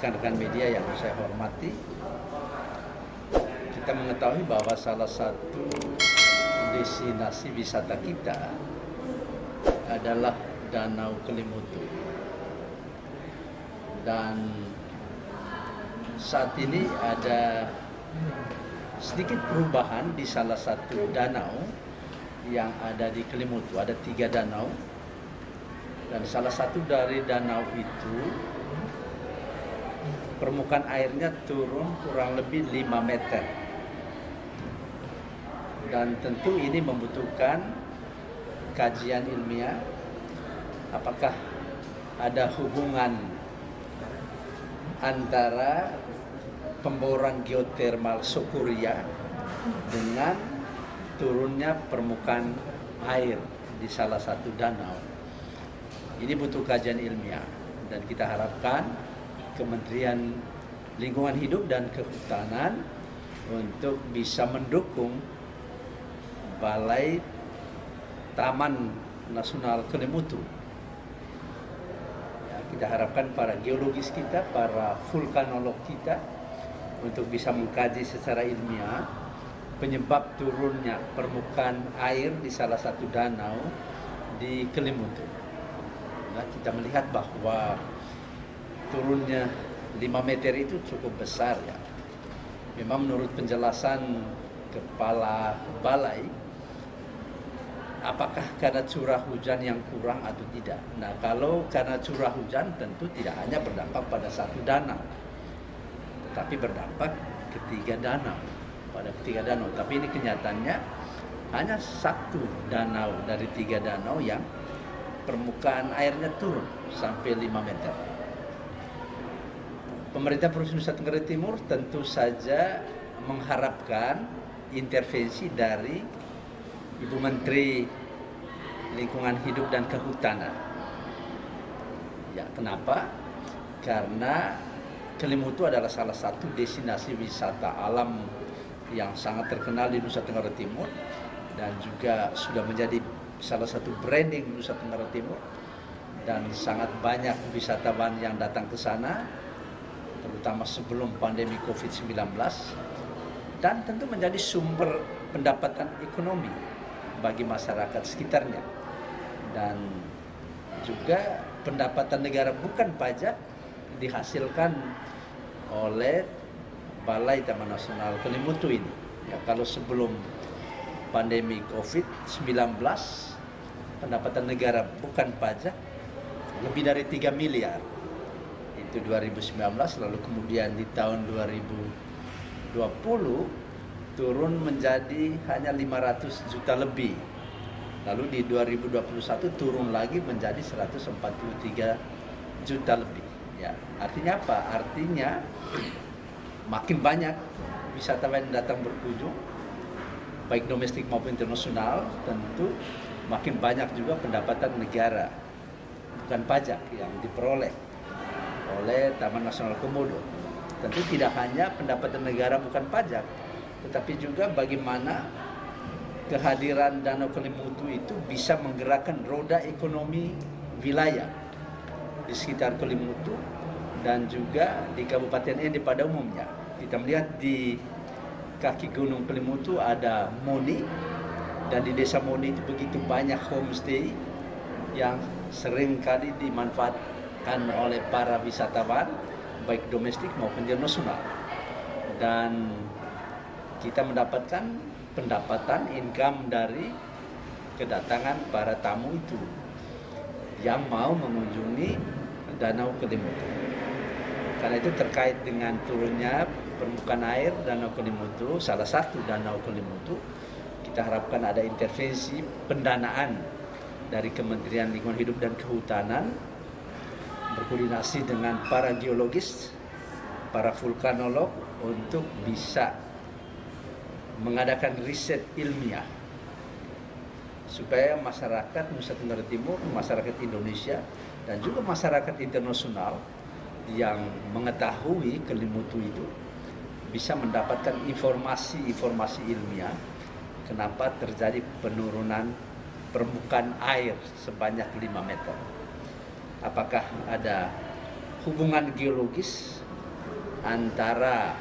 rekan-rekan media yang saya hormati, kita mengetahui bahwa salah satu destinasi wisata kita adalah Danau Kelimutu. Dan saat ini ada sedikit perubahan di salah satu danau yang ada di Kelimutu. Ada 3 danau, dan salah satu dari danau itu permukaan airnya turun kurang lebih 5 meter. Dan tentu ini membutuhkan kajian ilmiah, apakah ada hubungan antara pemboran geotermal Sukuria dengan turunnya permukaan air di salah satu danau. Ini butuh kajian ilmiah, dan kita harapkan Kementerian Lingkungan Hidup dan Kehutanan untuk bisa mendukung Balai Taman Nasional Kelimutu. Ya, kita harapkan para geologis kita, para vulkanolog kita untuk bisa mengkaji secara ilmiah penyebab turunnya permukaan air di salah satu danau di Kelimutu. Nah, kita melihat bahwa turunnya 5 meter itu cukup besar ya. Memang menurut penjelasan Kepala Balai, apakah karena curah hujan yang kurang atau tidak? Nah, kalau karena curah hujan tentu tidak hanya berdampak pada satu danau, tetapi berdampak ketiga danau, pada ketiga danau. Tapi ini kenyataannya hanya satu danau dari 3 danau yang permukaan airnya turun sampai 5 meter. Pemerintah Provinsi Nusa Tenggara Timur tentu saja mengharapkan intervensi dari Ibu Menteri Lingkungan Hidup dan Kehutanan. Ya, kenapa? Karena Kelimutu adalah salah satu destinasi wisata alam yang sangat terkenal di Nusa Tenggara Timur, dan juga sudah menjadi salah satu branding Nusa Tenggara Timur, dan sangat banyak wisatawan yang datang ke sana, terutama sebelum pandemi COVID-19, dan tentu menjadi sumber pendapatan ekonomi bagi masyarakat sekitarnya, dan juga pendapatan negara bukan pajak dihasilkan oleh Balai Taman Nasional Kelimutu ini. Ya, kalau sebelum pandemi COVID-19 pendapatan negara bukan pajak lebih dari 3 miliar. Itu 2019, lalu kemudian di tahun 2020 turun menjadi hanya 500 juta lebih. Lalu di 2021 turun lagi menjadi 143 juta lebih. Ya, artinya apa? Artinya makin banyak wisatawan yang datang berkunjung, baik domestik maupun internasional, tentu makin banyak juga pendapatan negara, bukan pajak, yang diperoleh oleh Taman Nasional Komodo. Tentu tidak hanya pendapatan negara bukan pajak, tetapi juga bagaimana kehadiran Danau Kelimutu itu bisa menggerakkan roda ekonomi wilayah di sekitar Kelimutu dan juga di Kabupaten Ende pada umumnya. Kita melihat di kaki Gunung Kelimutu ada Moni, dan di Desa Moni itu begitu banyak homestay yang sering kali dimanfaatkan oleh para wisatawan baik domestik maupun internasional, dan kita mendapatkan pendapatan income dari kedatangan para tamu itu yang mau mengunjungi Danau Kelimutu. Karena itu terkait dengan turunnya permukaan air Danau Kelimutu, salah satu Danau Kelimutu, kita harapkan ada intervensi pendanaan dari Kementerian Lingkungan Hidup dan Kehutanan, berkoordinasi dengan para geologis, para vulkanolog untuk bisa mengadakan riset ilmiah supaya masyarakat Nusa Tenggara Timur, masyarakat Indonesia, dan juga masyarakat internasional yang mengetahui Kelimutu itu bisa mendapatkan informasi ilmiah kenapa terjadi penurunan permukaan air sebanyak 5 meter. Apakah ada hubungan geologis antara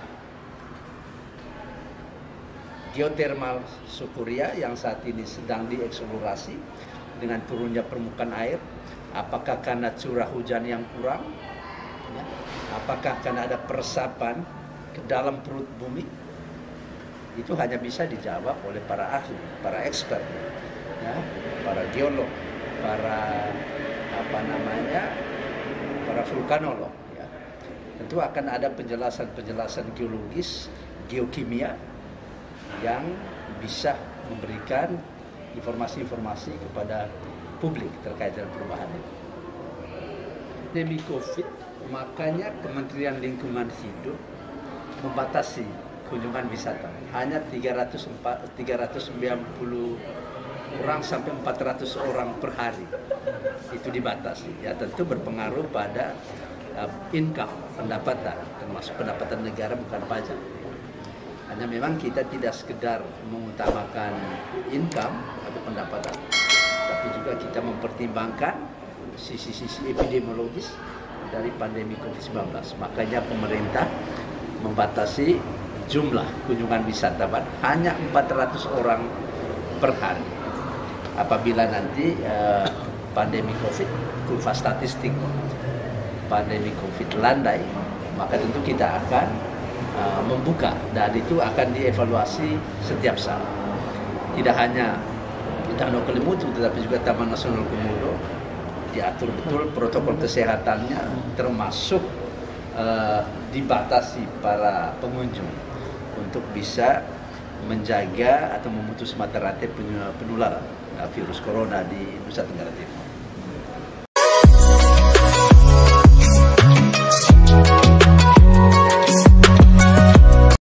geotermal Sukuria yang saat ini sedang dieksplorasi dengan turunnya permukaan air, apakah karena curah hujan yang kurang, ya, apakah karena ada peresapan ke dalam perut bumi, itu hanya bisa dijawab oleh para ahli, para expert, ya, para geolog, para para vulkanolog. Ya. Tentu akan ada penjelasan-penjelasan geologis, geokimia yang bisa memberikan informasi-informasi kepada publik terkait dengan perubahan itu. Pandemi COVID, makanya Kementerian Lingkungan Hidup membatasi kunjungan wisata. Hanya 390 orang sampai 400 orang per hari. Itu dibatasi. Ya tentu berpengaruh pada income, pendapatan, termasuk pendapatan negara bukan pajak. Hanya memang kita tidak sekedar mengutamakan income atau pendapatan, tapi juga kita mempertimbangkan sisi-sisi epidemiologis dari pandemi COVID-19. Makanya pemerintah membatasi jumlah kunjungan wisatawan hanya 400 orang per hari. Apabila nanti pandemi COVID, kurva statistik pandemi COVID landai, maka tentu kita akan membuka, dan itu akan dievaluasi setiap saat. Tidak hanya Danau Kelimutu, tetapi juga Taman Nasional Komodo diatur betul protokol kesehatannya, termasuk dibatasi para pengunjung untuk bisa menjaga atau memutus mata rantai penularan virus corona di Nusa Tenggara Timur.